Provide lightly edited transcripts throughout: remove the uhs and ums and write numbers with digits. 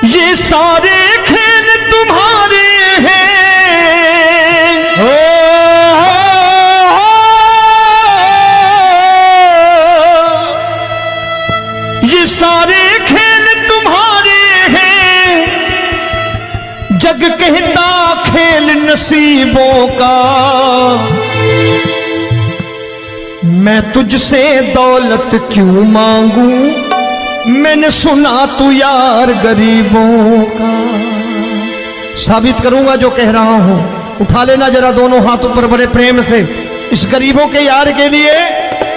ये सारे खेल तुम्हारे हैं, ये सारे खेल तुम्हारे हैं, जग कहता खेल नसीबों का। मैं तुझसे दौलत क्यों मांगू, मैंने सुना तू यार गरीबों का। साबित करूंगा जो कह रहा हूं। उठा लेना जरा दोनों हाथ ऊपर बड़े प्रेम से इस गरीबों के यार के लिए।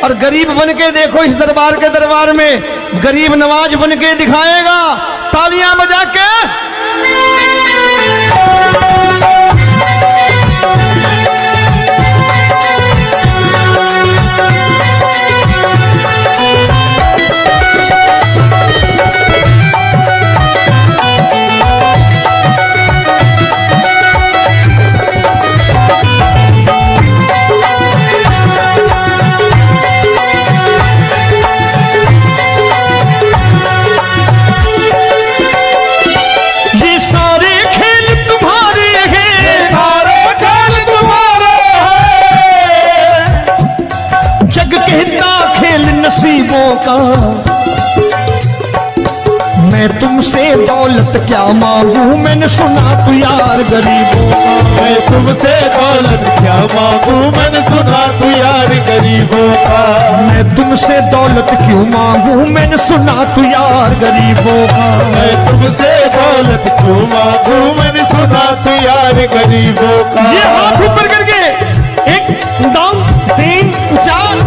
और गरीब बन के देखो इस दरबार के दरबार में, गरीब नवाज बन के दिखाएगा, तालियां बजा के। नसीबों का मैं तुमसे दौलत क्या मांगू, मैंने सुना तू यार गरीबों का। मैं तुमसे दौलत क्या मांगू, मैंने सुना तू यार गरीबों का। मैं तुमसे दौलत क्यों मांगू, मैंने सुना तू यार गरीबों का। मैं तुमसे दौलत क्यों मांगू, मैंने सुना तू यार गरीबों का। ये हाथ ऊपर करके 1 2 3 4।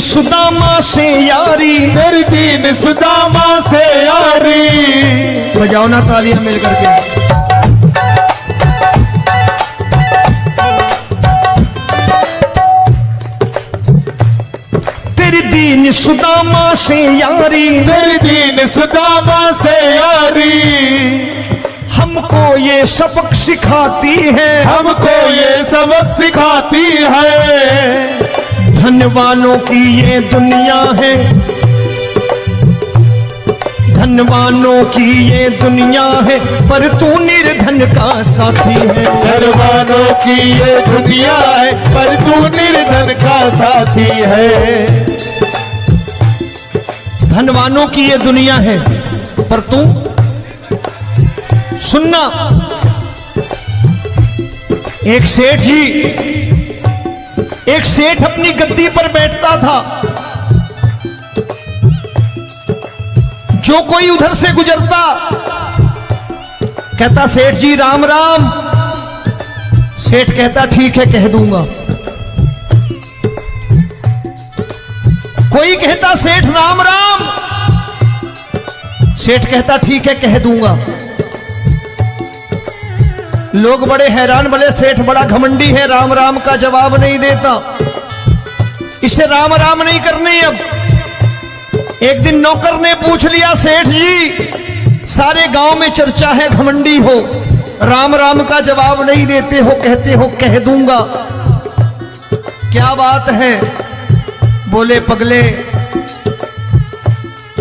सुदामा से यारी, तेरी दीन सुदामा से यारी। बजाओ ना तालियां मिल करके। तेरी दीन सुदामा से यारी, तेरी दीन सुदामा से यारी। हमको ये सबक सिखाती है, हमको ये सबक सिखाती है। धनवानों की ये दुनिया है, धनवानों की ये दुनिया है, पर तू निर्धन का साथी है। धनवानों की ये दुनिया है, पर तू निर्धन का साथी है। धनवानों की ये दुनिया है, पर तू सुनना। एक सेठ जी, एक सेठ अपनी गद्दी पर बैठता था। जो कोई उधर से गुजरता कहता सेठ जी राम राम। सेठ कहता ठीक है कह दूंगा। कोई कहता सेठ राम राम। सेठ कहता ठीक है कह दूंगा। लोग बड़े हैरान, बोले सेठ बड़ा घमंडी है, राम राम का जवाब नहीं देता, इसे राम राम नहीं करनी। अब एक दिन नौकर ने पूछ लिया सेठ जी सारे गांव में चर्चा है घमंडी हो, राम राम का जवाब नहीं देते हो, कहते हो कह दूंगा, क्या बात है? बोले पगले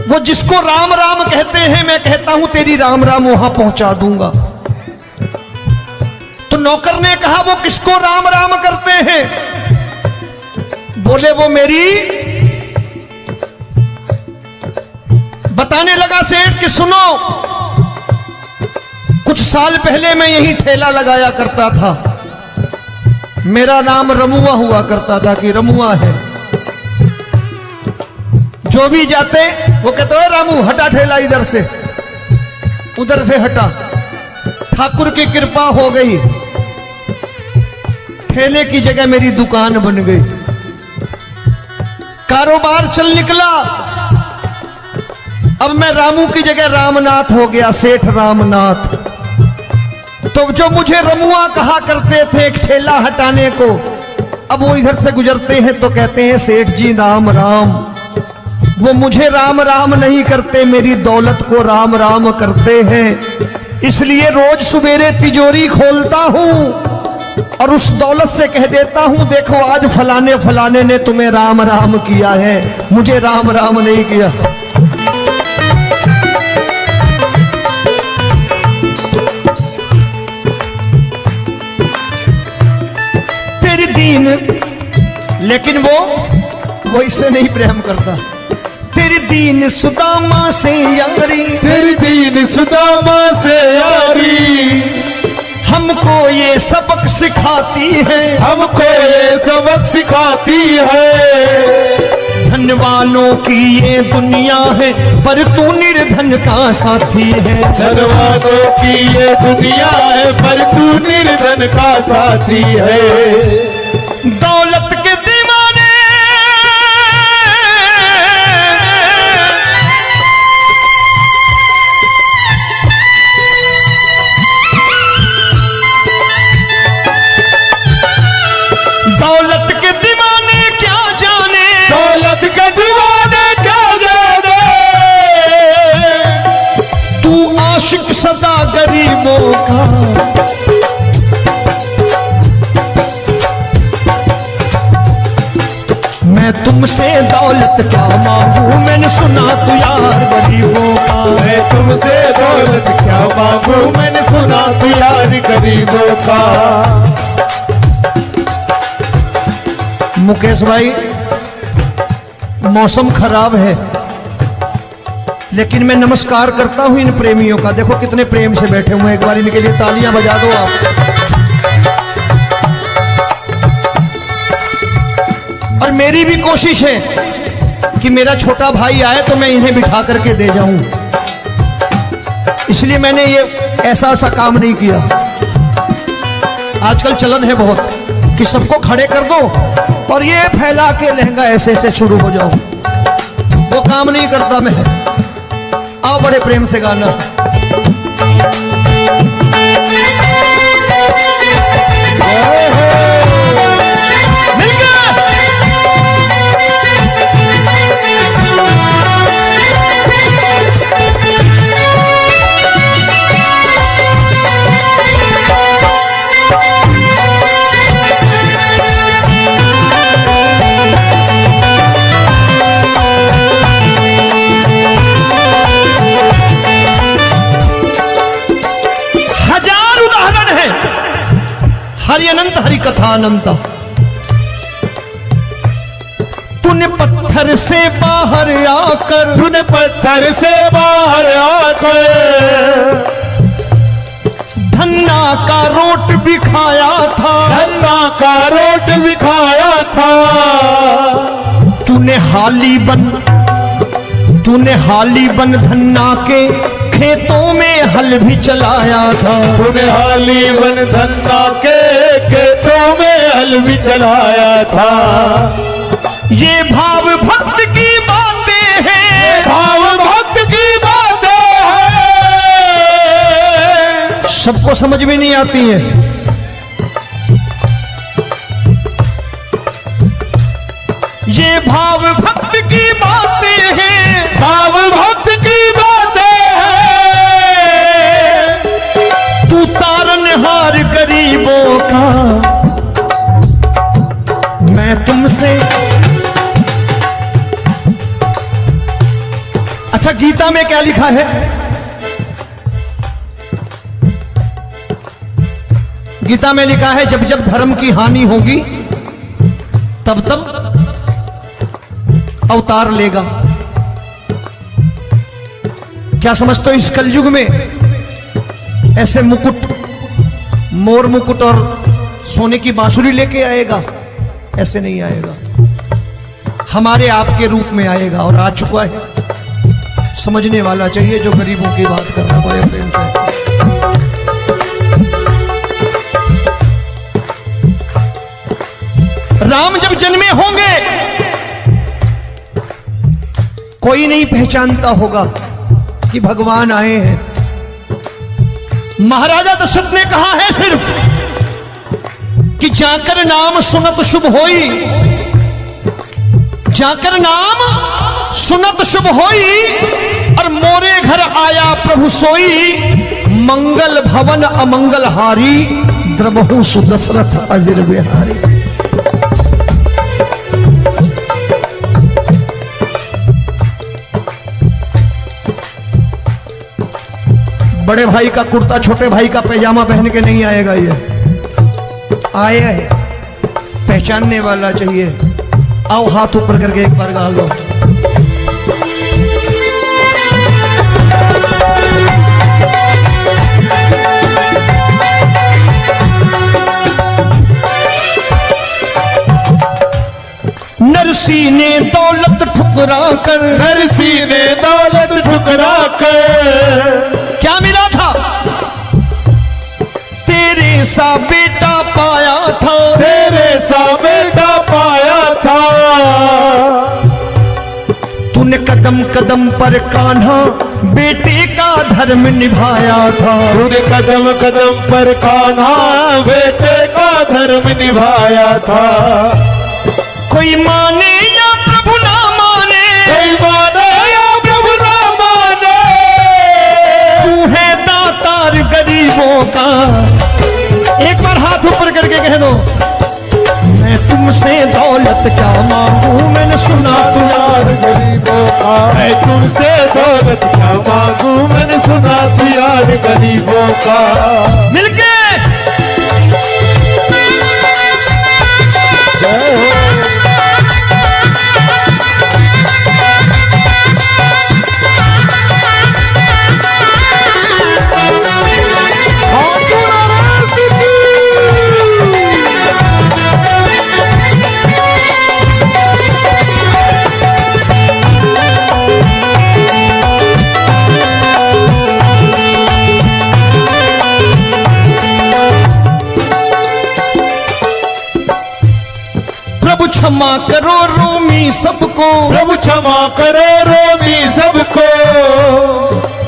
वो जिसको राम राम कहते हैं मैं कहता हूं तेरी राम राम वहां पहुंचा दूंगा। तो नौकर ने कहा वो किसको राम राम करते हैं? बोले वो मेरी। बताने लगा सेठ कि सुनो, कुछ साल पहले मैं यही ठेला लगाया करता था, मेरा नाम रमुआ हुआ करता था कि रमुआ है। जो भी जाते वो कहते हो रामू हटा ठेला इधर से, उधर से हटा। ठाकुर की कृपा हो गई, ठेले की जगह मेरी दुकान बन गई, कारोबार चल निकला। अब मैं रामू की जगह रामनाथ हो गया, सेठ रामनाथ। तो जो मुझे रमुआ कहा करते थे एक ठेला हटाने को, अब वो इधर से गुजरते हैं तो कहते हैं सेठ जी राम राम। वो मुझे राम राम नहीं करते, मेरी दौलत को राम राम करते हैं। इसलिए रोज सवेरे तिजोरी खोलता हूं और उस दौलत से कह देता हूं, देखो आज फलाने फलाने ने तुम्हें राम राम किया है, मुझे राम राम नहीं किया। तेरी दीन, लेकिन वो इससे नहीं प्रेम करता। तेरी दीन सुदामा से यारी, तेरी दीन सुदामा से यारी, हमको ये सबक सिखाती है, हमको ये सबक सिखाती है। धन वालों की ये दुनिया है, पर तू निर्धन का साथी है। धन वालों की ये दुनिया है, पर तू निर्धन का साथी है। दौलत के दीवाने दौलत के दीवाने क्या जाने, दौलत के दीवाने क्या जाने, तू आशिक सदा गरीबों का। मैं तुमसे दौलत क्या मांगू, मैंने सुना तू यार गरीबों का। मैं तुमसे दौलत क्या मांगू, मैंने सुना तू यार गरीबों का। मुकेश भाई, मौसम खराब है, लेकिन मैं नमस्कार करता हूं इन प्रेमियों का। देखो कितने प्रेम से बैठे हुए हैं, एक बार इनके लिए तालियां बजा दो आप। और मेरी भी कोशिश है कि मेरा छोटा भाई आए तो मैं इन्हें बिठा करके दे जाऊं, इसलिए मैंने ये ऐसा काम नहीं किया। आजकल चलन है बहुत कि सबको खड़े कर दो और ये फैला के लहंगा ऐसे ऐसे शुरू हो जाओ, वो काम नहीं करता मैं। आओ बड़े प्रेम से गाना। हरि अनंत हरि कथा अनंत। तूने पत्थर से बाहर आकर, तूने पत्थर से बाहर आकर धन्ना का रोट भी खाया था, धन्ना का रोट भी खाया था। तूने हाली बन धन्ना के खेतों में हल भी चलाया था। तूने हाली बन धन्ना के खेतों में हल भी चलाया था। ये भाव भक्त की बातें हैं, भाव भक्त की बातें हैं, सबको समझ में नहीं आती है। ये भाव भक्त की बातें हैं, भाव भक्त की बातें हैं। तू तारनहार गरीबों का, मैं तुमसे। अच्छा, गीता में क्या लिखा है? गीता में लिखा है जब जब धर्म की हानि होगी तब तब अवतार लेगा। क्या समझते हो, इस कलयुग में ऐसे मुकुट, मोर मुकुट और सोने की बांसुरी लेके आएगा? ऐसे नहीं आएगा, हमारे आपके रूप में आएगा और आ चुका है। समझने वाला चाहिए जो गरीबों की बात कर रहा है प्रेम से। राम जब जन्मे होंगे कोई नहीं पहचानता होगा, कि भगवान आए हैं। महाराजा दशरथ ने कहा है सिर्फ कि जाकर नाम सुनत शुभ होई, जाकर नाम सुनत शुभ होई, और मोरे घर आया प्रभु सोई, मंगल भवन अमंगल हारी, द्रबहु सुदशरथ अजिर बिहारी। बड़े भाई का कुर्ता छोटे भाई का पैजामा पहन के नहीं आएगा, ये आया है पहचानने वाला चाहिए। आओ हाथ ऊपर करके एक बार गा लो। नरसी ने दौलत ठुकरा कर, नरसी ने दौलत ठुकरा कर, क्या मिला था? तेरे सा बेटा पाया था, तेरे सा बेटा पाया था। तूने कदम कदम पर कान्हा बेटे का धर्म निभाया था, तूने कदम कदम पर कान्हा बेटे का धर्म निभाया था। कोई माने या प्रभु ना माने, कोई माने या प्रभु ना माने, तू है दातार गरीबों का। एक बार हाथ ऊपर करके कह दो, मैं तुमसे दौलत क्या मांगू, मैंने सुना तू यार गरीबों का। मैं तुमसे दौलत क्या मांगू, मैंने सुना तू यार गरीबों का। मिलके क्षमा करो रोमी सबको, प्रभु क्षमा करो रोमी सबको।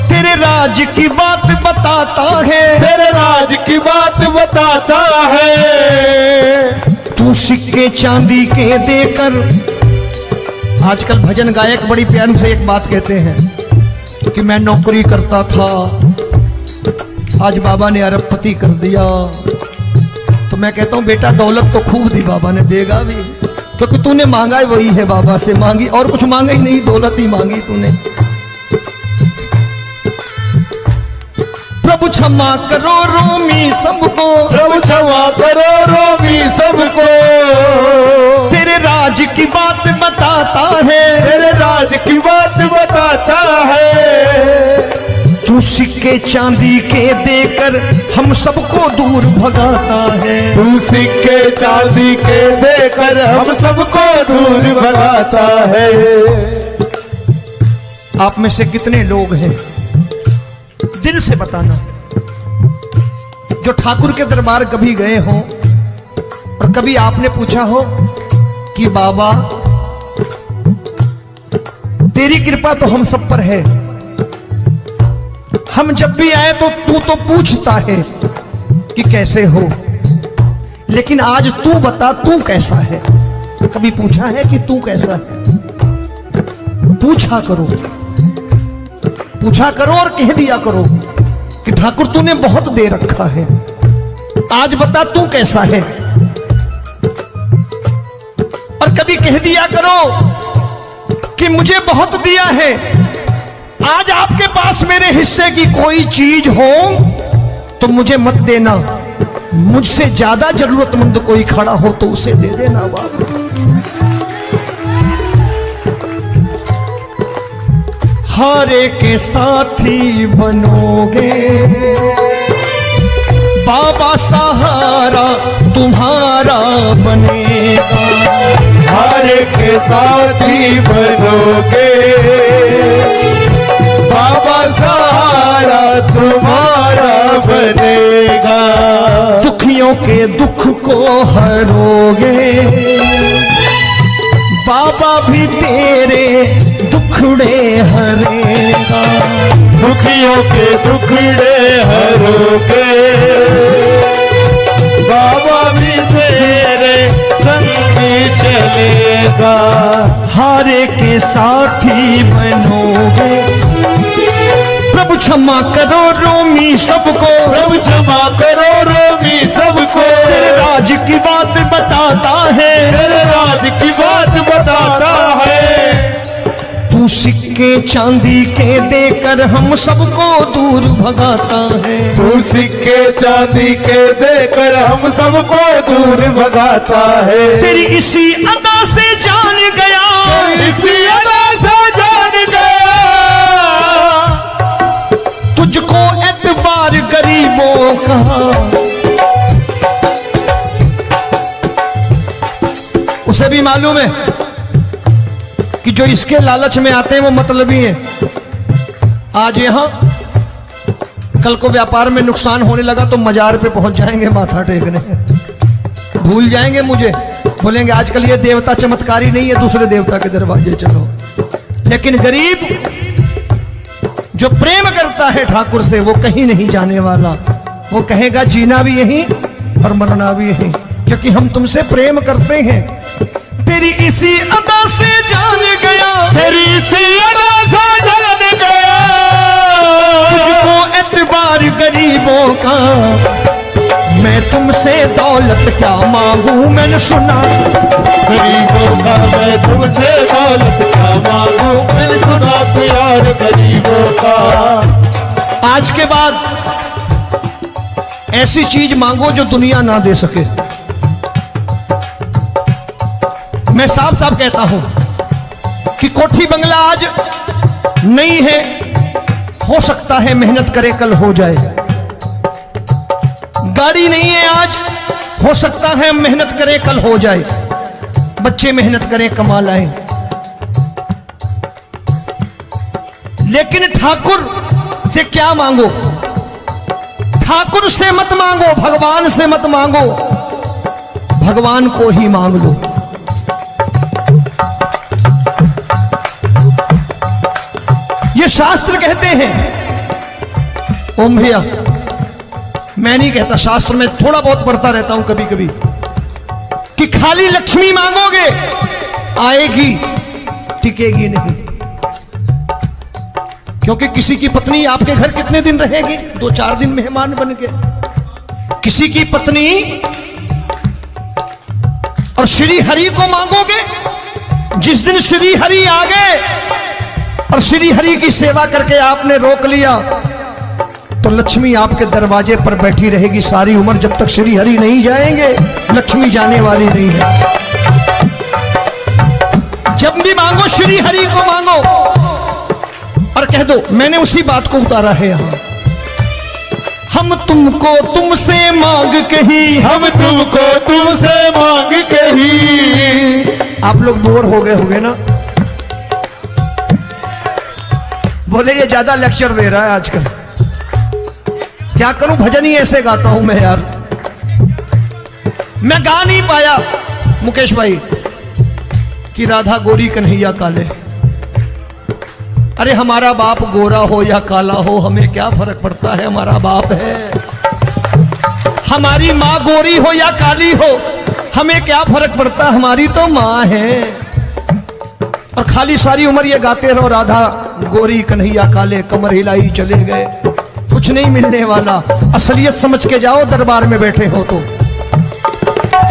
तेरे राज की बात बताता है, तेरे राज की बात बताता है। तू सिक्के चांदी के देकर, आजकल भजन गायक बड़ी प्यार से एक बात कहते हैं कि मैं नौकरी करता था, आज बाबा ने अरबपति कर दिया। तो मैं कहता हूं बेटा दौलत तो खूब दी बाबा ने, देगा भी, क्योंकि तूने मांगा है वही है बाबा से मांगी, और कुछ मांगा ही नहीं, दौलत ही मांगी तूने। प्रभु क्षमा करो रोमी सबको, प्रभु क्षमा करो रोमी सबको। तेरे राज की बात बताता है, तेरे राज की बात बताता है। तू सिक्के चांदी के देकर हम सबको दूर भगाता है, तू सिक्के चांदी के देकर हम सबको दूर भगाता है। आप में से कितने लोग हैं, दिल से बताना, जो ठाकुर के दरबार कभी गए हो और कभी आपने पूछा हो कि बाबा तेरी कृपा तो हम सब पर है, हम जब भी आए तो तू तो पूछता है कि कैसे हो, लेकिन आज तू बता तू कैसा है। कभी पूछा है कि तू कैसा है? पूछा करो, पूछा करो और कह दिया करो कि ठाकुर तूने बहुत दे रखा है, आज बता तू कैसा है। और कभी कह दिया करो कि मुझे बहुत दिया है, आज आपके पास मेरे हिस्से की कोई चीज हो तो मुझे मत देना, मुझसे ज्यादा जरूरतमंद कोई खड़ा हो तो उसे दे देना बाबा। हारे के साथी बनोगे बाबा, सहारा तुम्हारा बनेगा। हारे के साथी बनोगे बाबा, सहारा तुम्हारा बनेगा। दुखियों के दुख को हरोगे बाबा, भी तेरे दुखड़े हरेगा। दुखियों के टुकड़े हरोगे, बाबा भी तेरे संगी चलेगा, हारे के साथी बनोगे। प्रभु क्षमा करो रोमी सबको, प्रभु क्षमा करो रोमी सबको, तेरे राज की बात बताता है, तेरे राज की बात बताता है। तू सिक्के चांदी के देकर हम सबको दूर भगाता है, तू सिक्के चांदी के देकर हम सबको दूर भगाता है। तेरी इसी अदा से जान गया, इसी अदा से जान गया, तुझको एतबार गरीबों का। उसे भी मालूम है कि जो इसके लालच में आते हैं वो मतलबी हैं। आज यहां कल को व्यापार में नुकसान होने लगा तो मजार पे पहुंच जाएंगे माथा टेकने, भूल जाएंगे मुझे, बोलेंगे आजकल ये देवता चमत्कारी नहीं है, दूसरे देवता के दरवाजे चलो। लेकिन गरीब जो प्रेम करता है ठाकुर से वो कहीं नहीं जाने वाला, वो कहेगा जीना भी यहीं और मरना भी यहीं, क्योंकि हम तुमसे प्रेम करते हैं। तेरी इसी अदा से जान गया, तेरी इसी अदा से जान गया, तुझको एतबार गरीबों का। मैं तुमसे दौलत क्या मांगू, मैंने सुना गरीबों का, मैं तुमसे दौलत क्या मांगू, मैंने सुना प्यार गरीबों का। आज के बाद ऐसी चीज मांगो जो दुनिया ना दे सके। मैं साफ साफ कहता हूं कि कोठी बंगला आज नहीं है, हो सकता है मेहनत करे कल हो जाए। गाड़ी नहीं है आज, हो सकता है मेहनत करे कल हो जाए। बच्चे मेहनत करें कमा लाएं, लेकिन ठाकुर से क्या मांगो? ठाकुर से मत मांगो, भगवान से मत मांगो, भगवान को ही मांग लो। ये शास्त्र कहते हैं। ओम भैया, मैं नहीं कहता, शास्त्र में थोड़ा बहुत पढ़ता रहता हूं कभी कभी, कि खाली लक्ष्मी मांगोगे आएगी, टिकेगी नहीं। क्योंकि किसी की पत्नी आपके घर कितने दिन रहेगी? 2-4 दिन मेहमान बन के। किसी की पत्नी और श्री हरि को मांगोगे, जिस दिन श्री हरि आ गए और श्री हरि की सेवा करके आपने रोक लिया तो लक्ष्मी आपके दरवाजे पर बैठी रहेगी सारी उम्र। जब तक श्री हरि नहीं जाएंगे लक्ष्मी जाने वाली नहीं है। जब भी मांगो श्री हरि को मांगो और कह दो मैंने उसी बात को उतारा है यहां। हम तुमको तुमसे मांग कही, हम तुमको तुमसे मांग कही। आप लोग बोर हो गए होंगे ना, बोले ये ज्यादा लेक्चर दे रहा है आजकल। क्या करूं, भजन ही ऐसे गाता हूं मैं यार। मैं गा नहीं पाया मुकेश भाई कि राधा गोरी कन्हैया काले। अरे हमारा बाप गोरा हो या काला हो हमें क्या फर्क पड़ता है, हमारा बाप है। हमारी माँ गोरी हो या काली हो हमें क्या फर्क पड़ता, हमारी तो माँ है। और खाली सारी उम्र ये गाते रहो राधा गोरी कन्हैया काले, कमर हिलाई चले गए, कुछ नहीं मिलने वाला। असलियत समझ के जाओ दरबार में बैठे हो तो।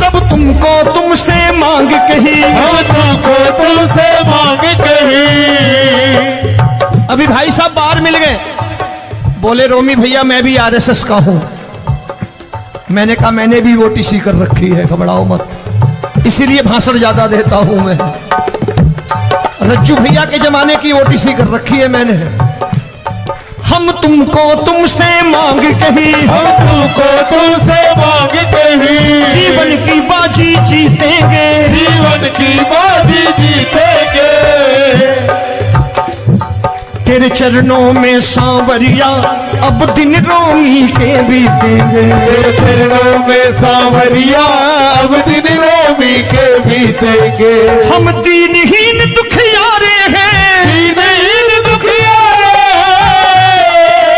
तब तुमको तुमसे मांग कही, हम तुमको तुमसे मांग कही। अभी भाई साहब बाहर मिल गए, बोले रोमी भैया मैं भी आरएसएस का हूं। मैंने कहा मैंने भी ओटीसी कर रखी है, घबराओ मत, इसीलिए भाषण ज्यादा देता हूं मैं। रज्जू भैया के जमाने की ओटीसी कर रखी है मैंने। हम तुमको तुमसे मांग कही, हम तुमको तुमसे मांग कही। जीवन की बाजी जीतेंगे, जीवन की बाजी जीतेंगे। तेरे चरणों में सांवरिया अब दिन रोमी के बीतेंगे। तेरे चरणों में सांवरिया अब दिन रोमी के बीतेंगे। हम दीनहीन दुखियारे हैं, दीनहीन दुखियारे हैं।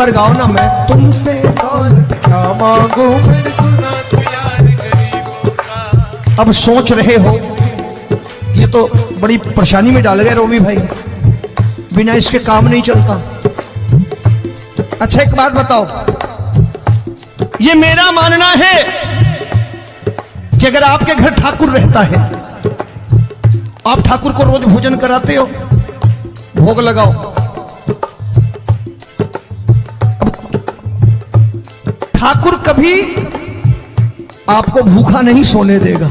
बार गाओ ना, मैं तुमसे दौलत क्या मांगू मैंने सुना तू यार गरीबों का। अब सोच रहे हो ये तो बड़ी परेशानी में डाल गए रोमी भाई, बिना इसके काम नहीं चलता। अच्छा एक बात बताओ, ये मेरा मानना है कि अगर आपके घर ठाकुर रहता है, आप ठाकुर को रोज भोजन कराते हो, भोग लगाओ, ठाकुर कभी आपको भूखा नहीं सोने देगा।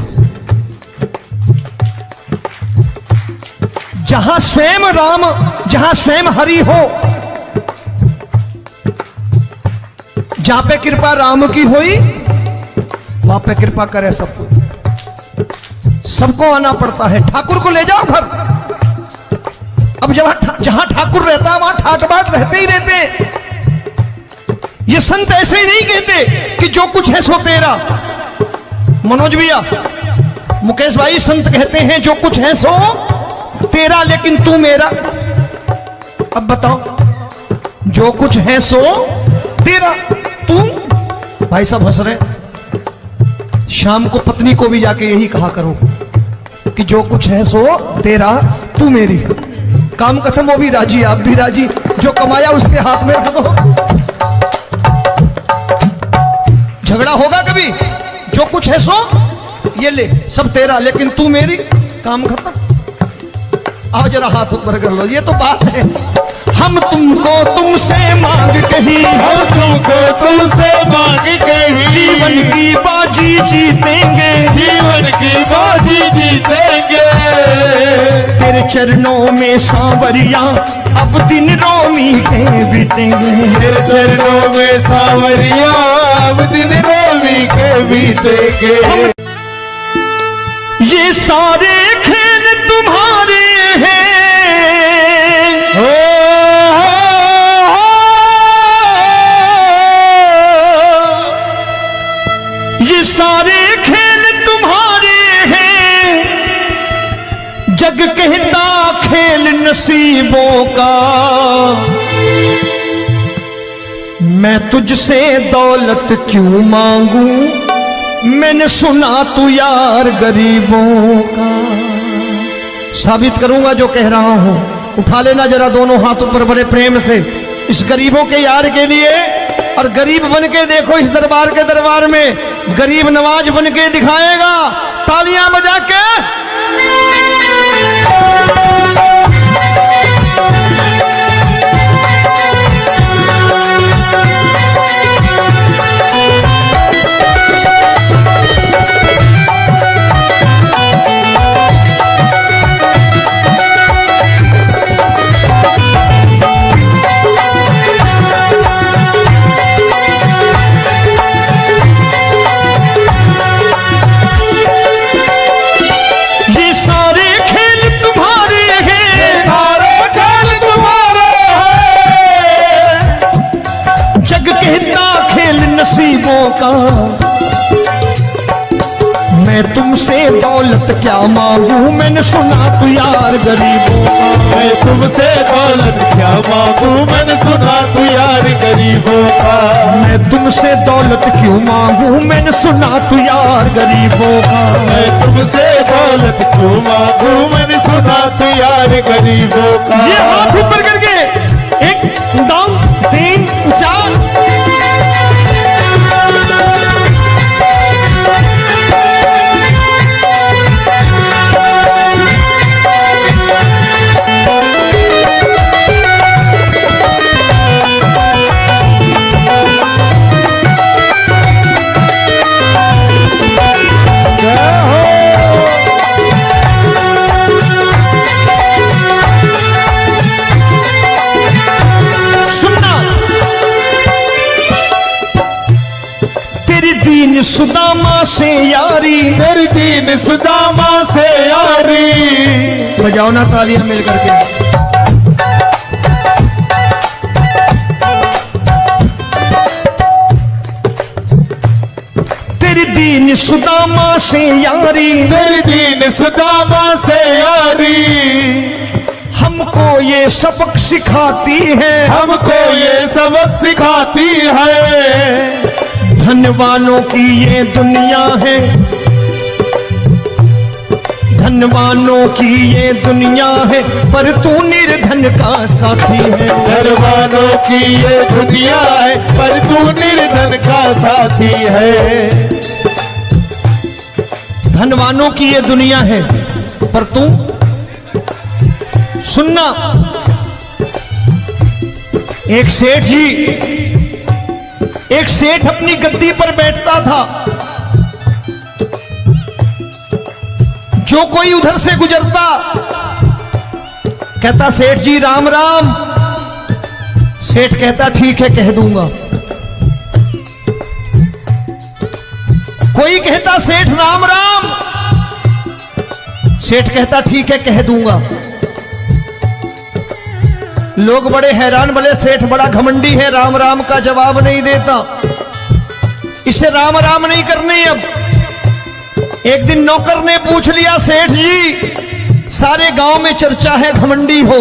जहां स्वयं राम, जहां स्वयं हरि हो, जहां पे कृपा राम की हुई वहां पे कृपा करे सबको, सबको आना पड़ता है। ठाकुर को ले जाओ घर। अब जहां ठाकुर रहता है वहां ठाट बाट रहते ही रहते। ये संत ऐसे ही नहीं कहते कि जो कुछ है सो तेरा। मनोज भैया, मुकेश भाई, संत कहते हैं जो कुछ है सो तेरा लेकिन तू मेरा। अब बताओ, जो कुछ है सो तेरा, तू। भाई साहब हंस रहे। शाम को पत्नी को भी जाके यही कहा करो कि जो कुछ है सो तेरा, तू मेरी। काम खत्म, वो भी राजी, आप भी राजी, जो कमाया उसके हाथ में रख दो। झगड़ा होगा कभी? जो कुछ है सो ये ले, सब तेरा लेकिन तू मेरी, काम खत्म। आओ जरा हाथ ऊपर कर लो, ये तो बात है। हम तुमको तुमसे मांग कहीं, हम तुमको तुमसे मांग कहीं, जीवन की बाजी जीतेंगे, जीवन की बाजी जीतेंगे। तेरे चरणों में सांवरिया अब दिन रोमी के बीतेंगे। तेरे चरणों में सांवरिया अब दिन रोमी के बीतेंगे। ये सारे खेल तुम्हारे हैं, ये सारे खेल तुम्हारे हैं, जग कहता खेल नसीबों का। मैं तुझसे दौलत क्यों मांगू, मैंने सुना तू यार गरीबों का। साबित करूंगा जो कह रहा हूं। उठा लेना जरा दोनों हाथ ऊपर बड़े प्रेम से इस गरीबों के यार के लिए, और गरीब बन के देखो इस दरबार के दरबार में गरीब नवाज बन के दिखाएगा, तालियां बजा के। नसीबों का। मैं तुमसे दौलत क्या मांगू, मैंने सुना तू यार गरीबों का। मैं तुमसे दौलत क्या मांगू, मैंने सुना तू यार गरीबों का। मैं तुमसे दौलत क्यों मांगू, मैंने सुना तू यार गरीबों का। मैं तुमसे दौलत क्यों मांगू, मैंने सुना तू यार गरीबों का। ये हाथ ऊपर करके एक दो तीन चार। दीन सुदामा से यारी, तेरी दीन सुदामा से यारी। बजाओ ना तालियां मिल करके। तेरी दीन सुदामा से यारी, तेरी दीन सुदामा से यारी। हम हमको ये सबक सिखाती है, हमको ये सबक सिखाती है। धनवानों की ये दुनिया है, धनवानों की ये दुनिया है, पर तू निर्धन का साथी है। धनवानों की ये दुनिया है, पर तू निर्धन का साथी है। धनवानों की ये दुनिया है, पर तू सुनना। एक सेठ जी, एक सेठ अपनी गद्दी पर बैठता था। जो कोई उधर से गुजरता कहता सेठ जी राम राम। सेठ कहता ठीक है कह दूंगा। कोई कहता सेठ राम राम, सेठ कहता ठीक है कह दूंगा। लोग बड़े हैरान, बोले सेठ बड़ा घमंडी है, राम राम का जवाब नहीं देता, इसे राम राम नहीं करने। अब एक दिन नौकर ने पूछ लिया, सेठ जी सारे गांव में चर्चा है घमंडी हो,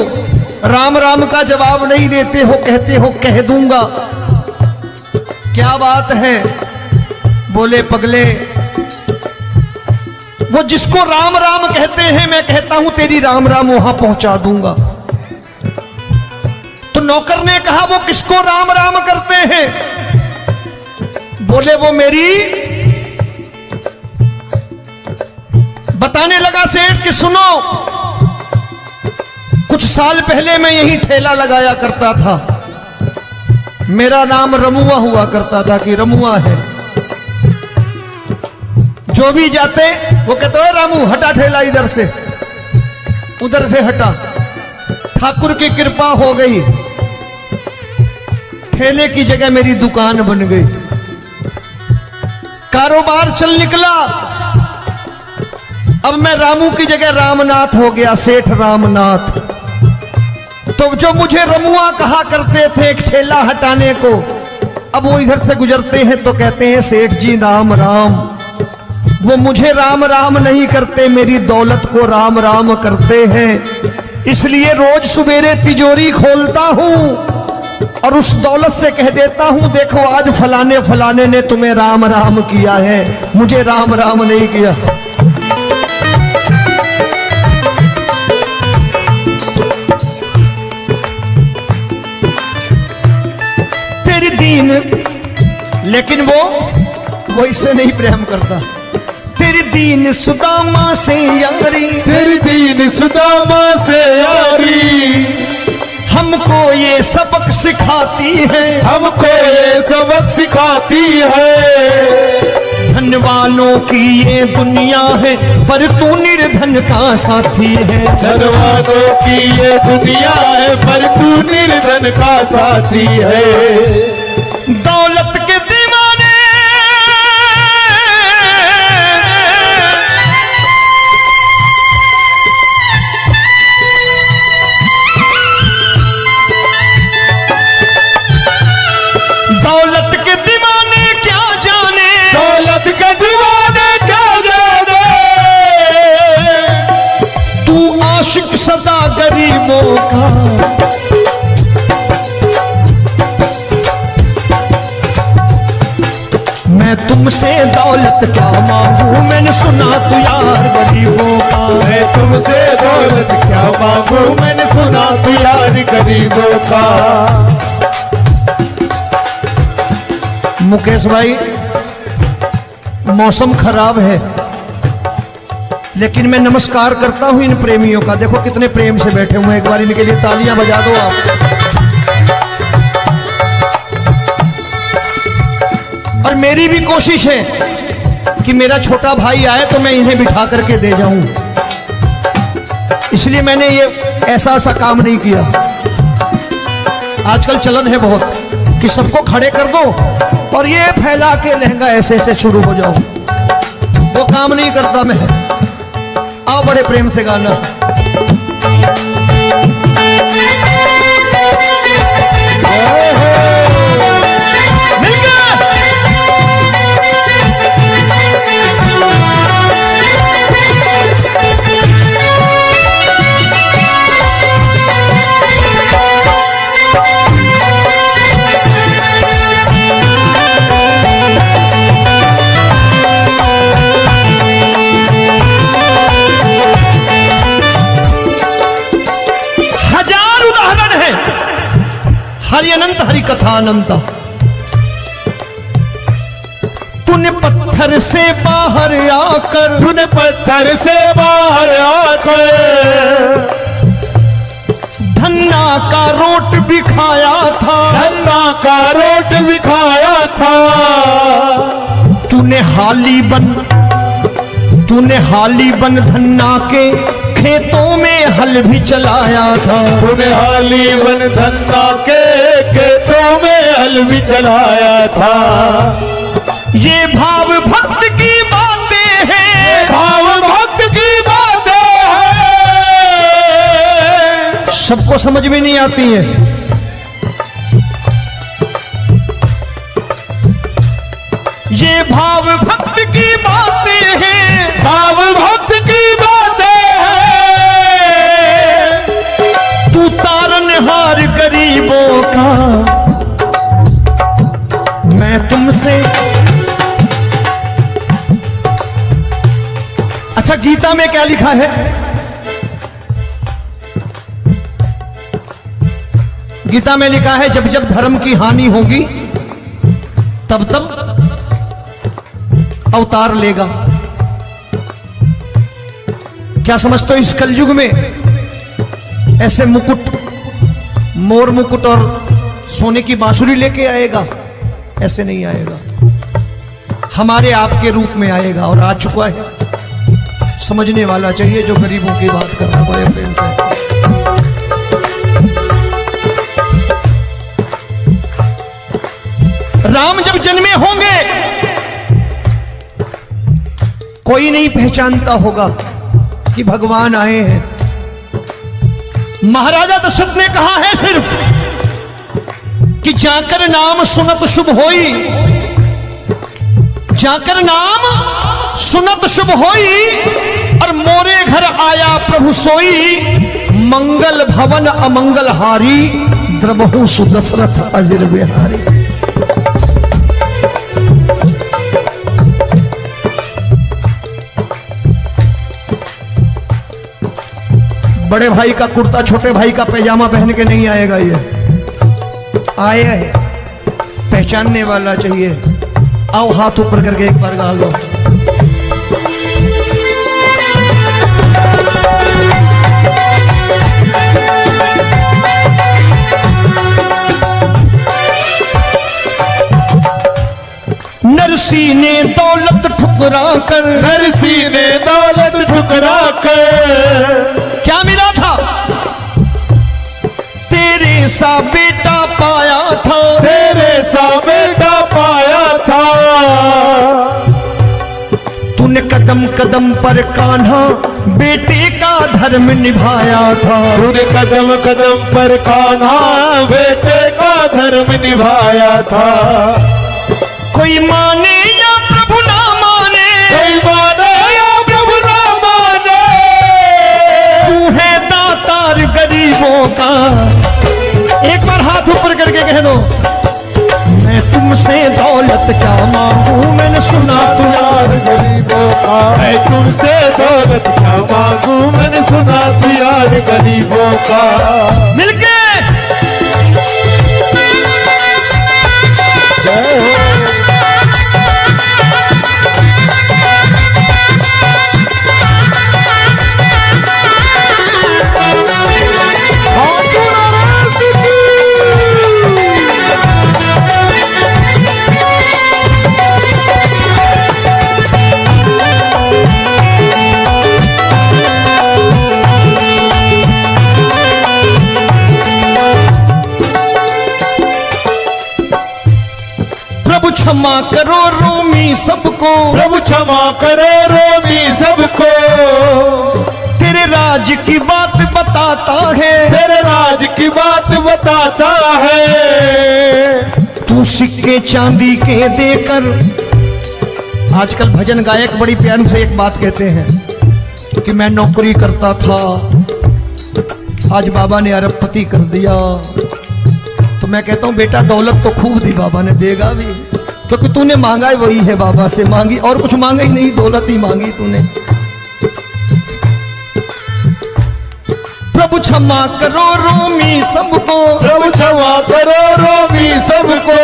राम राम का जवाब नहीं देते हो, कहते हो कह दूंगा, क्या बात है? बोले पगले, वो जिसको राम राम कहते हैं मैं कहता हूं तेरी राम राम वहां पहुंचा दूंगा। तो नौकर ने कहा वो किसको राम राम करते हैं? बोले वो मेरी। बताने लगा सेठ कि सुनो, कुछ साल पहले मैं यही ठेला लगाया करता था, मेरा नाम रमुआ हुआ करता था कि रमुआ है। जो भी जाते वो कहते हो रामू हटा ठेला इधर से, उधर से हटा। ठाकुर की कृपा हो गई, ठेले की जगह मेरी दुकान बन गई, कारोबार चल निकला। अब मैं रामू की जगह रामनाथ हो गया, सेठ रामनाथ। तो जो मुझे रमुआ कहा करते थे एक ठेला हटाने को, अब वो इधर से गुजरते हैं तो कहते हैं सेठ जी राम राम। वो मुझे राम राम नहीं करते, मेरी दौलत को राम राम करते हैं। इसलिए रोज सवेरे तिजोरी खोलता हूं और उस दौलत से कह देता हूं देखो आज फलाने फलाने ने तुम्हें राम राम किया है, मुझे राम राम नहीं किया। तेरी दीन, लेकिन वो इससे नहीं प्रेम करता। तेरी दीन सुदामा से यारी, तेरी दीन सुदामा से यारी, हमको ये सबक सिखाती है, हमको ये सबक सिखाती है। धन वालों की ये दुनिया है, पर तू निर्धन का साथी है। धन वालों की ये दुनिया है, पर तू निर्धन का साथी है। दौलत के दीवाने दौलत के दीवाने क्या जाने, दौलत के दीवाने क्या जाने, तू आशिक सदा गरीबों का। मैं तुमसे दौलत क्या मांगू, मैंने सुना तू यार गरीबों का। मैं तुमसे दौलत क्या मांगू, मैंने सुना तू यार गरीबों का। मुकेश भाई, मौसम खराब है, लेकिन मैं नमस्कार करता हूं इन प्रेमियों का। देखो कितने प्रेम से बैठे हुए हैं, एक बार इनके लिए तालियां बजा दो आप। और मेरी भी कोशिश है कि मेरा छोटा भाई आए तो मैं इन्हें बिठा करके दे जाऊं, इसलिए मैंने ये ऐसा काम नहीं किया। आजकल चलन है बहुत कि सबको खड़े कर दो और ये फैला के लहंगा ऐसे ऐसे शुरू हो जाओ, वो काम नहीं करता मैं। आओ बड़े प्रेम से गाना। कथा अनंता। तूने पत्थर से बाहर आकर, तूने पत्थर से बाहर आकर धन्ना का रोट भी खाया था, धन्ना का रोट भी खाया था। तूने हाली बन धन्ना के खेतों में हल भी चलाया था। तूने हाली बन धन्ना के खेतों में हल भी चलाया था। ये भाव भक्त की बातें हैं, भाव भक्त की बातें हैं। सबको समझ में नहीं आती है। ये भाव भक्त की बातें हैं, भाव भक्त की बातें हैं। तू तारनहार गरीबों का, मैं तुमसे। अच्छा, गीता में क्या लिखा है? गीता में लिखा है जब जब धर्म की हानि होगी तब तब अवतार लेगा। क्या समझते हो? इस कलयुग में ऐसे मुकुट, मोर मुकुट और सोने की बांसुरी लेके आएगा? ऐसे नहीं आएगा, हमारे आपके रूप में आएगा और आ चुका है। समझने वाला चाहिए जो गरीबों की बात करना बड़े प्रेम से। राम जब जन्मे होंगे कोई नहीं पहचानता होगा कि भगवान आए हैं। महाराजा दशरथ ने कहा है सिर्फ कि जाकर नाम सुनत शुभ होई, जाकर नाम सुनत शुभ होई और मोरे घर आया प्रभु सोई। मंगल भवन अमंगल हारी, द्रबहु सुदशरथ अजिर बिहारी। बड़े भाई का कुर्ता छोटे भाई का पैजामा पहन के नहीं आएगा। ये आया है, पहचानने वाला चाहिए। आओ हाथ ऊपर करके एक बार गा लो। नरसी ने दौलत ठुकरा कर, नरसी ने दौलत ठुकरा कर क्या मिला था? तेरे सा बेटा पाया था, तेरे सा बेटा पाया था। तूने कदम कदम पर कान्हा बेटे का धर्म निभाया था। तूने कदम कदम पर कान्हा बेटे का धर्म निभाया था। कोई माने या प्रभु ना माने, कोई माने या प्रभु ना माने, तू है दातार गरीबों का। एक बार हाथ ऊपर करके कह दो, मैं तुमसे दौलत क्या मांगू, मैंने सुना तू यार गरीबों का। मैं तुमसे दौलत क्या मांगू, मैंने सुना तू यार गरीबों का। मिलके जय हो। प्रभु क्षमा करो रोमी सबको, प्रभु क्षमा करो रोमी सबको। तेरे राज की बात बताता है, तेरे राज की बात बताता है। तू सिक्के चांदी के देकर। आजकल भजन गायक बड़ी प्यार से एक बात कहते हैं कि मैं नौकरी करता था, आज बाबा ने अरबपति कर दिया। तो मैं कहता हूं बेटा दौलत तो खूब दी बाबा ने, देगा भी, क्योंकि तूने मांगा ही वही है, बाबा से मांगी और कुछ मांगा ही नहीं, दौलत ही मांगी तूने। प्रभु क्षमा करो रोमी सबको, प्रभु क्षमा करो रोमी सबको।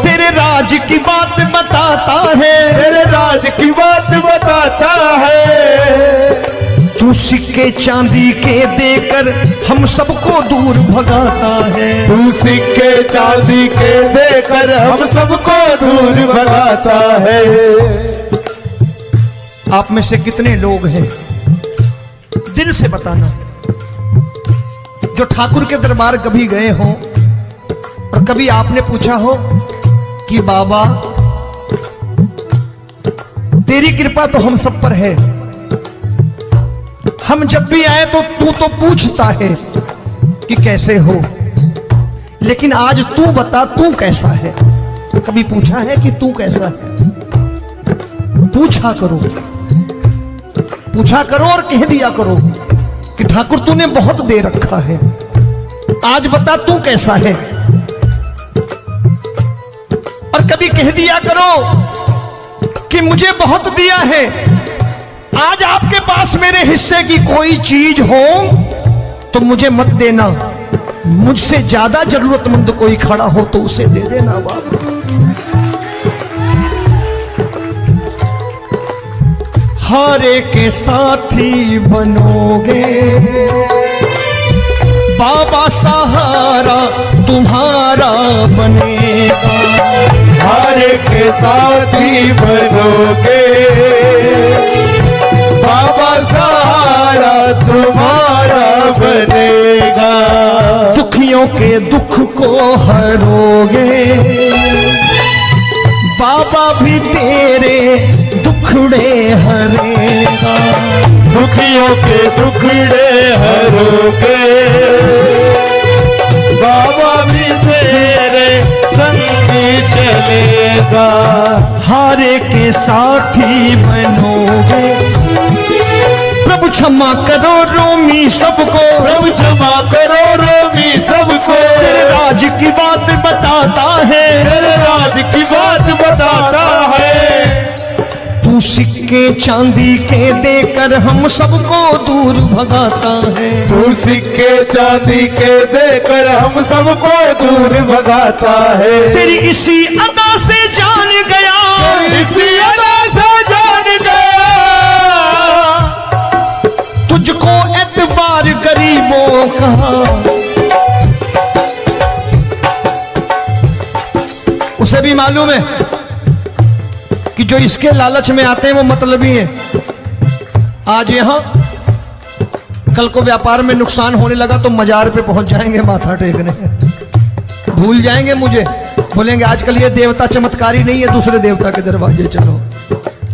तेरे राज की बात बताता है, तेरे राज की बात बताता है। तू सिक्के चांदी के देकर हम सबको दूर भगाता है। तू सिक्के चांदी के देकर हम सबको दूर भगाता है। आप में से कितने लोग हैं, दिल से बताना, जो ठाकुर के दरबार कभी गए हो और कभी आपने पूछा हो कि बाबा तेरी कृपा तो हम सब पर है, हम जब भी आए तो तू तो पूछता है कि कैसे हो, लेकिन आज तू बता तू कैसा है। कभी पूछा है कि तू कैसा है? पूछा करो, पूछा करो और कह दिया करो कि ठाकुर तूने बहुत दे रखा है, आज बता तू कैसा है। और कभी कह दिया करो कि मुझे बहुत दिया है, आज आपके पास मेरे हिस्से की कोई चीज हो तो मुझे मत देना, मुझसे ज्यादा जरूरतमंद कोई खड़ा हो तो उसे दे देना बाबा। हारे के साथी बनोगे बाबा, सहारा तुम्हारा बनेगा। हारे के साथी बनोगे बाबा, सहारा तुम्हारा बनेगा। दुखियों के दुख को हरोगे बाबा, भी तेरे दुखड़े हरेगा। दुखियों के दुखड़े हरोगे बाबा, भी तेरे संगी चलेगा। हारे के साथी बनोगे, प्रभु क्षमा करो रोमी सबको, प्रभु क्षमा करो रोमी सबको। तेरे राज की बात बताता है, तेरे राज की बात बताता है। तू सिक्के चांदी के देकर हम सबको दूर भगाता है। तू सिक्के चांदी के देकर हम सबको दूर भगाता है। तेरी इसी अदा से जान गया, इसी अदा से जान गया, तुझको एतबार गरीबों का। उसे भी मालूम है कि जो इसके लालच में आते हैं वो मतलबी हैं। आज यहां कल को व्यापार में नुकसान होने लगा तो मजार पे पहुंच जाएंगे माथा टेकने, भूल जाएंगे मुझे, बोलेंगे आजकल ये देवता चमत्कारी नहीं है, दूसरे देवता के दरवाजे चलो।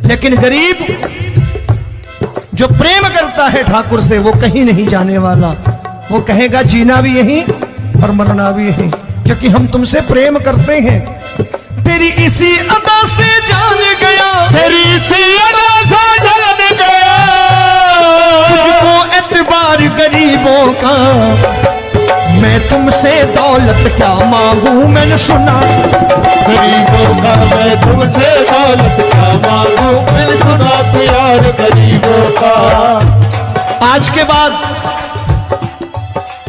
लेकिन गरीब जो प्रेम करता है ठाकुर से वो कहीं नहीं जाने वाला, वो कहेगा जीना भी यहीं और मरना भी यहीं, क्योंकि हम तुमसे प्रेम करते हैं। तेरी इसी अदा से जान गया, तेरी इसी अदा से जान गया, तुझको एतबार गरीबों का। मैं तुमसे दौलत क्या मांगू, मैंने सुना गरीबों का। मैं तुमसे दौलत क्या मांगू, मैंने सुना प्यार गरीबों का। आज के बाद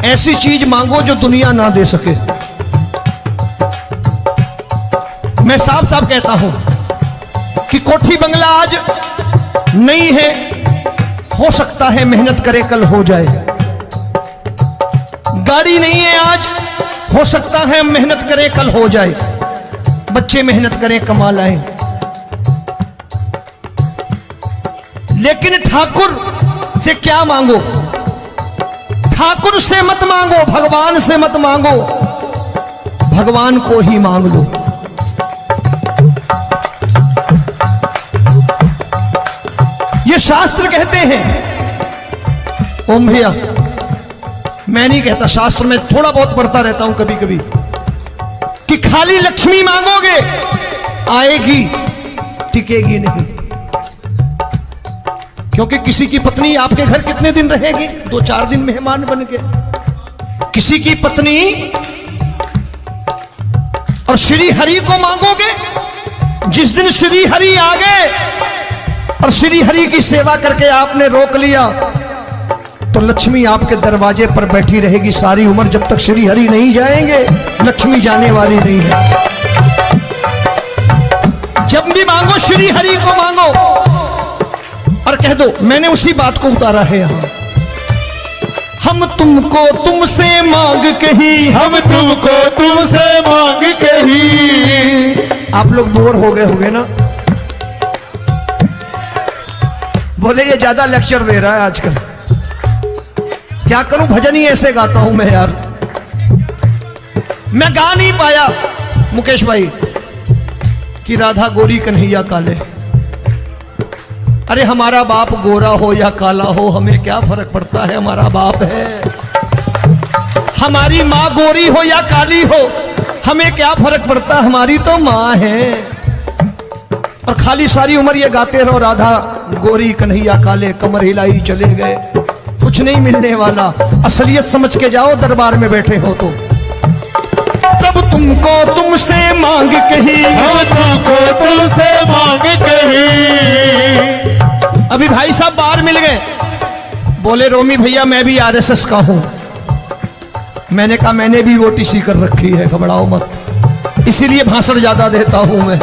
ऐसी चीज मांगो जो दुनिया ना दे सके। मैं साफ साफ कहता हूं कि कोठी बंगला आज नहीं है, हो सकता है मेहनत करे कल हो जाए। गाड़ी नहीं है आज, हो सकता है मेहनत करे कल हो जाए। बच्चे मेहनत करें कमा लाएं, लेकिन ठाकुर से क्या मांगो? ठाकुर से मत मांगो, भगवान से मत मांगो, भगवान को ही मांग लो। ये शास्त्र कहते हैं। ओम भैया, मैं नहीं कहता, शास्त्र में थोड़ा बहुत पढ़ता रहता हूं कभी कभी, कि खाली लक्ष्मी मांगोगे आएगी, टिकेगी नहीं। क्योंकि किसी की पत्नी आपके घर कितने दिन रहेगी? 2-4 दिन मेहमान बन के। किसी की पत्नी और श्री हरि को मांगोगे, जिस दिन श्री हरि आ गए और श्री हरि की सेवा करके आपने रोक लिया तो लक्ष्मी आपके दरवाजे पर बैठी रहेगी सारी उम्र, जब तक श्री हरि नहीं जाएंगे लक्ष्मी जाने वाली नहीं है। जब भी मांगो श्री हरि को मांगो और कह दो मैंने उसी बात को उतारा है यहां, हम तुमको तुमसे मांग कही, हम तुमको तुमसे मांग कही। आप लोग बोर हो गए होंगे ना, बोले ये ज्यादा लेक्चर दे रहा है आजकल, क्या करूं भजन ही ऐसे गाता हूं मैं यार। मैं गा नहीं पाया मुकेश भाई कि राधा गोरी कन्हैया काले। अरे हमारा बाप गोरा हो या काला हो हमें क्या फर्क पड़ता है, हमारा बाप है। हमारी माँ गोरी हो या काली हो हमें क्या फर्क पड़ता, हमारी तो माँ है। और खाली सारी उम्र ये गाते रहो राधा गोरी कन्हैया काले, कमर हिलाई चले गए, कुछ नहीं मिलने वाला। असलियत समझ के जाओ दरबार में बैठे हो तो। तब तुमको तुमसे मांग कही, हम तुमको तुमसे मांग कही। अभी भाई साहब बाहर मिल गए, बोले रोमी भैया मैं भी आरएसएस का हूं। मैंने कहा मैंने भी ओटीसी कर रखी है, घबराओ मत, इसीलिए भाषण ज्यादा देता हूं मैं।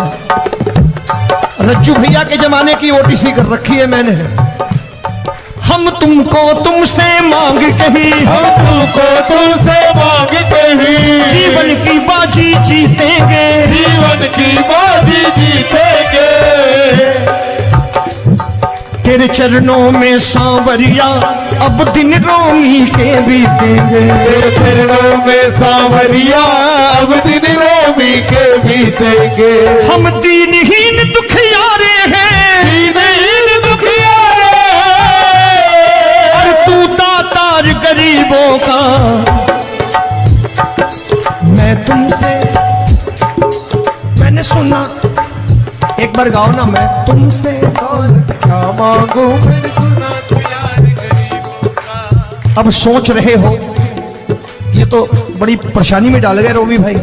रज्जू भैया के जमाने की ओटीसी कर रखी है मैंने। हम तुमको तुमसे मांग कही, हम तुमको तुमसे मांग कही। जीवन की बाजी जीतेंगे, जीवन की बाजी जीतेंगे। तेरे चरणों में सांवरिया अब दिन रोमी के बीतेंगे। तेरे चरणों में सांवरिया अब दिन रोमी के बीतेंगे। हम दीनहीन दुखियारे हैं, दीनहीन दुखियारे और तू दातार गरीबों का। मैं तुमसे, मैंने सुना, एक बार गाओ ना, मैं तुमसे क्या मांगू, मैंने सुना तू यार गरीबों का। अब सोच रहे हो ये तो बड़ी परेशानी में डाल गए रोमी भाई,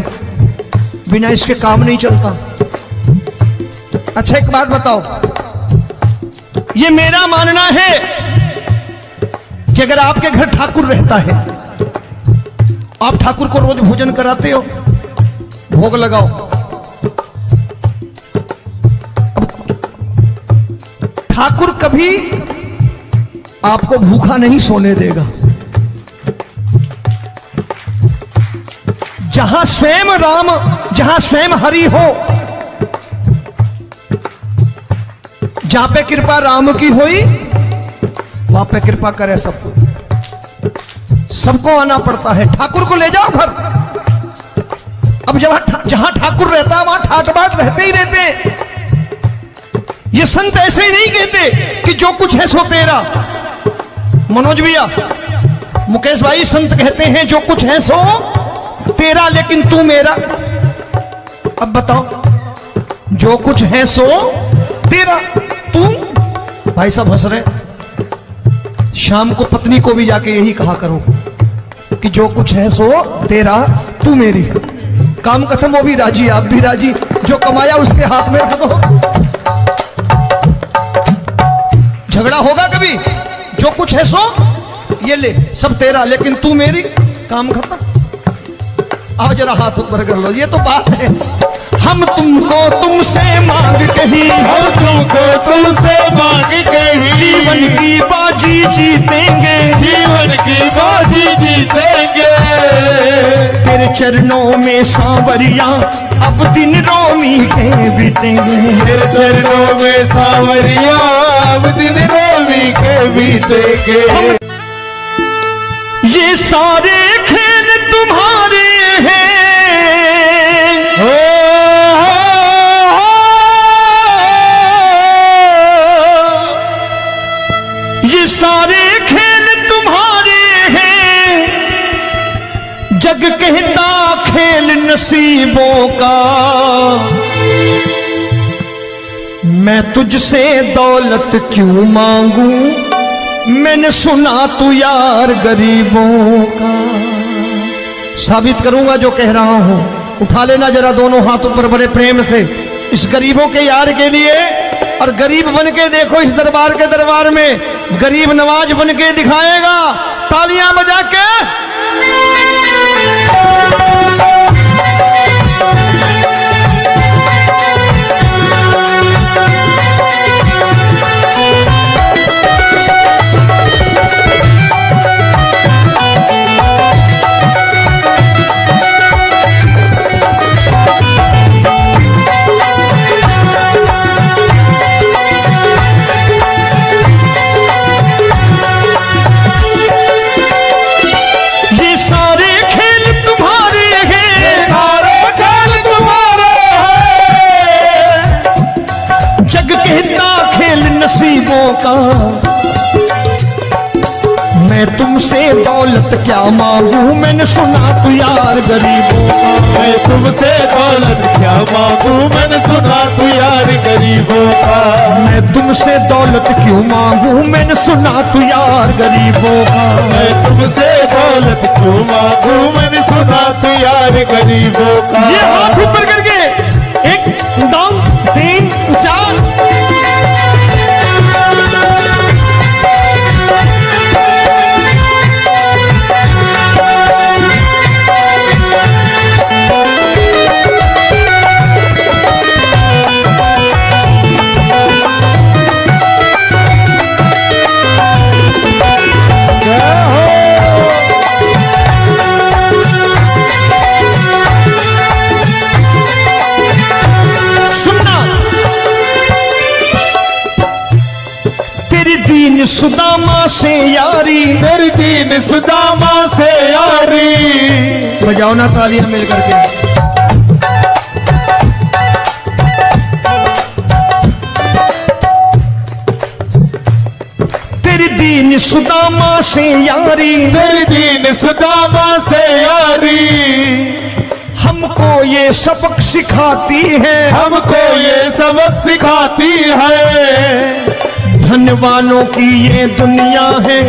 बिना इसके काम नहीं चलता। अच्छा एक बात बताओ, ये मेरा मानना है कि अगर आपके घर ठाकुर रहता है, आप ठाकुर को रोज भोजन कराते हो, भोग लगाओ, ठाकुर कभी आपको भूखा नहीं सोने देगा। जहां स्वयं राम, जहां स्वयं हरि हो, जहां पे कृपा राम की हुई वहां पे कृपा करे सबको। सबको आना पड़ता है, ठाकुर को ले जाओ घर। अब जहां ठाकुर रहता है वहां ठाट बाट रहते ही रहते। ये संत ऐसे ही नहीं कहते कि जो कुछ है सो तेरा। मनोज भैया, मुकेश भाई, संत कहते हैं जो कुछ है सो तेरा लेकिन तू मेरा। अब बताओ, जो कुछ है सो तेरा, तू। भाई साहब हंस रहे। शाम को पत्नी को भी जाके यही कहा करो कि जो कुछ है सो तेरा, तू मेरी। काम खत्म, वो भी राजी, आप भी राजी, जो कमाया उसके हाथ में रखो। झगड़ा होगा कभी, जो कुछ है सो ये ले, सब तेरा लेकिन तू मेरी, काम खत्म। आओ जरा हाथ ऊपर कर लो, ये तो बात है। हम तुमको तुमसे मांग कही, हम तुमको तुमसे मांग कही। जीवन की बाजी जीतेंगे, जीवन की बाजी जीतेंगे। तेरे चरणों में सांवरिया अब दिन रोमी के बीतेंगे। तेरे चरणों में सांवरिया अब दिन रोमी के बीतेंगे। ये सारे खेल तुम्हारे हैं, ये सारे खेल तुम्हारे हैं। जग कहता खेल नसीबों का, मैं तुझसे दौलत क्यों मांगू, मैंने सुना तू यार गरीबों का। साबित करूंगा जो कह रहा हूं। उठा लेना जरा दोनों हाथ ऊपर बड़े प्रेम से, इस गरीबों के यार के लिए और गरीब बन के देखो इस दरबार के दरबार में गरीब नवाज बन के दिखाएगा, तालियां बजा के। नसीबों का मैं तुमसे दौलत क्या मांगू, मैंने सुना तू यार गरीबों का। मैं तुमसे दौलत क्या मांगू, मैंने सुना तू यार गरीबों का। मैं तुमसे दौलत क्यों मांगू, मैंने सुना तू यार गरीबों का। मैं तुमसे दौलत क्यों मांगू, मैंने सुना तू यार गरीबों का। ये हाथ ऊपर करके 1 2 3 4 दीन सुदामा से यारी, तेरी दीन सुदामा से यारी। बजाओ ना तालियां मिल करके। तेरी दीन सुदामा से यारी, तेरी दीन सुदामा से यारी। हमको ये सबक सिखाती है, हमको ये सबक सिखाती है। धनवानों की ये दुनिया है,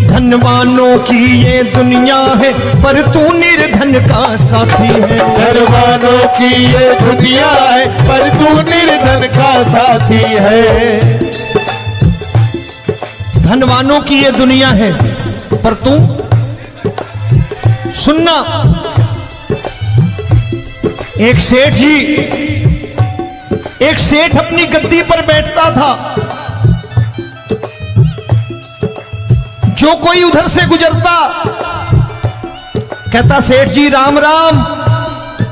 धनवानों की ये दुनिया है, पर तू निर्धन का साथी है। धनवानों की ये दुनिया है, पर तू निर्धन का साथी है। धनवानों की ये दुनिया है, पर तू सुनना। एक सेठ अपनी गद्दी पर बैठता था। जो कोई उधर से गुजरता कहता, सेठ जी राम राम।